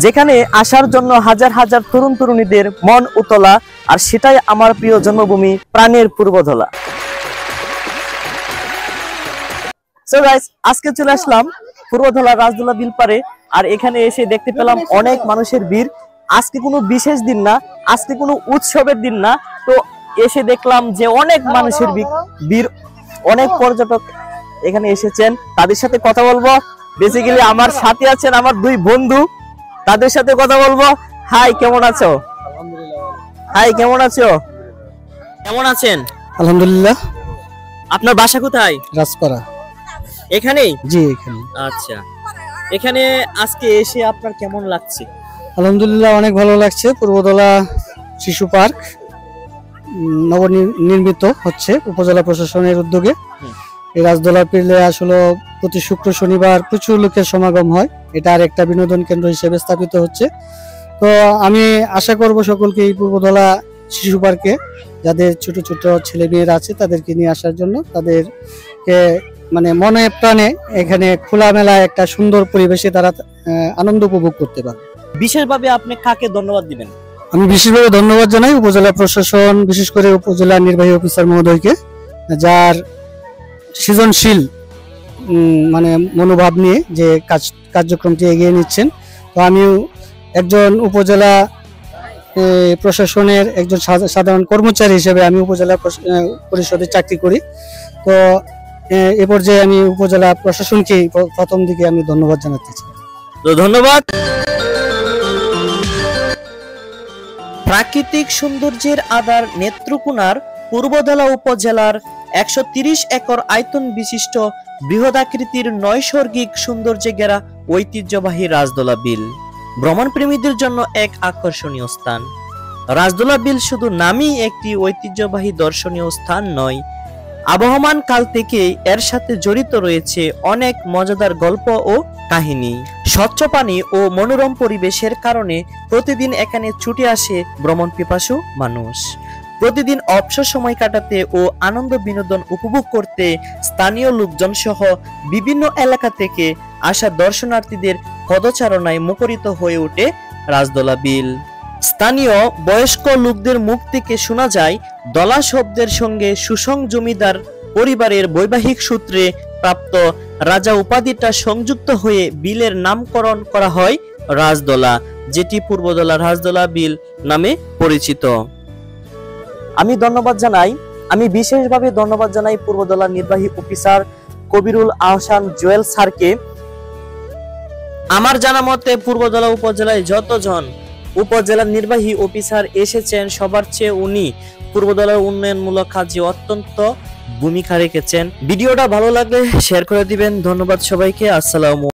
যেখানে আসার জন্য হাজার হাজার তরুণ তরুণীদের মন উতলা, আর সেটাই আমার প্রিয় জন্মভূমি প্রাণের পূর্বধলা। সো গাইস, আজকে চলে আসলাম পূর্বধলা রাজদোলা বিল পারে, আর এখানে এসে দেখতে পেলাম অনেক মানুষের ভিড়। আজকে কোনো বিশেষ দিন না, আজকে কোনো উৎসবের দিন না, তো এসে দেখলাম যে অনেক মানুষের ভিড়, অনেক পর্যটক এখানে এসেছেন। তাদের সাথে কথা বলবো। বেসিক্যালি আমার সাথে আছেন আমার দুই বন্ধু, তাদের সাথে কথা বলবো। হাই, কেমন আছো? হাই, কেমন আছো? কেমন আছেন? আলহামদুলিল্লাহ। আপনার বাসা কোথায়? রাজপাড়া। এখানেই? জি, এখানে। আচ্ছা, এখানে আজকে এসে আপনার কেমন লাগছে? আলহামদুলিল্লাহ, অনেক ভালো লাগছে। পূর্বধলা শিশু পার্ক নবনির্মিত হচ্ছে উপজেলা প্রশাসনের উদ্যোগে। এই রাজদোলা পিলে আসলে প্রতি শুক্র শনিবার প্রচুর লোকের সমাগম হয়। এটা আর একটা বিনোদন কেন্দ্র হিসেবে স্থাপিত হচ্ছে। তো আমি আশা করব সকলকে এই পূর্বধলা শিশু পার্কে যাদের ছোট ছোট ছেলে মেয়েরা আছে তাদেরকে নিয়ে আসার জন্য, তাদেরকে মানে মনে প্রাণে এখানে খোলামেলা একটা সুন্দর পরিবেশে তারা আনন্দ উপভোগ করতে পারে। বিশেষভাবে আপনি কাকে ধন্যবাদ দিবেন? আমি বিশেষভাবে ধন্যবাদ জানাই উপজেলা প্রশাসন, বিশেষ করে উপজেলা নির্বাহী অফিসার মহোদয়কে, যার সৃজনশীল মানে মনোভাব নিয়ে যে কার্যক্রমটি এগিয়ে নিচ্ছেন। তো আমিও একজন উপজেলা প্রশাসনের একজন সাধারণ কর্মচারী হিসেবে আমি উপজেলা পরিষদে চাকরি করি। তো এ পর্যায়ে আমি উপজেলা প্রশাসনকে প্রথম দিকে আমি ধন্যবাদ জানাতে চাই। তো ধন্যবাদ। প্রাকৃতিক সৌন্দর্যের আধার নেত্রকোনার পূর্বধলা উপজেলার 130 একর আয়তন বিশিষ্ট বৃহদাকৃতির নৈসর্গিক সৌন্দর্যে ঘেরা ঐতিহ্যবাহী রাজদোলা বিল ভ্রমণ প্রেমীদের জন্য এক আকর্ষণীয় স্থান। রাজদোলা বিল শুধু নামই একটি ঐতিহ্যবাহী দর্শনীয় স্থান নয়, আবহমান কাল থেকে এর সাথে জড়িত রয়েছে অনেক মজাদার গল্প ও কাহিনী। স্বচ্ছ পানি ও মনোরম পরিবেশের কারণে প্রতিদিন এখানে ছুটে আসে ভ্রমণ পিপাসু মানুষ। প্রতিদিন অবসর সময় কাটাতে ও আনন্দ বিনোদন উপভোগ করতে স্থানীয় লোকজন সহ বিভিন্ন এলাকা থেকে আসা দর্শনার্থীদের পদচারণায় মুখরিত হয়ে ওঠে রাজদোলা বিল। স্থানীয় বয়স্ক লোকদের মুখ থেকে শোনা যায় দলা শব্দের সঙ্গে সুসং জমিদার পরিবারের বৈবাহিক সূত্রে প্রাপ্ত রাজা উপাধিটা সংযুক্ত হয়ে বিলের নামকরণ করা হয় রাজদোলা, যেটি পূর্বধলা রাজদোলা বিল নামে পরিচিত। আমি বিশেষভাবে ধন্যবাদ জানাই পূর্বধলা নির্বাহী অফিসার কবিরুল আহসান জুয়েল স্যারকে। আমার জানা মতে পূর্বধলা উপজেলায় যতজন উপজেলা নির্বাহী অফিসার এসেছেন সবার চেয়ে উনি পূর্বধলার উন্নয়নমূলক কাজে অত্যন্ত ভূমিকা রেখেছেন। ভিডিওটা ভালো লাগলে শেয়ার করে দিবেন। ধন্যবাদ সবাইকে। আসসালামু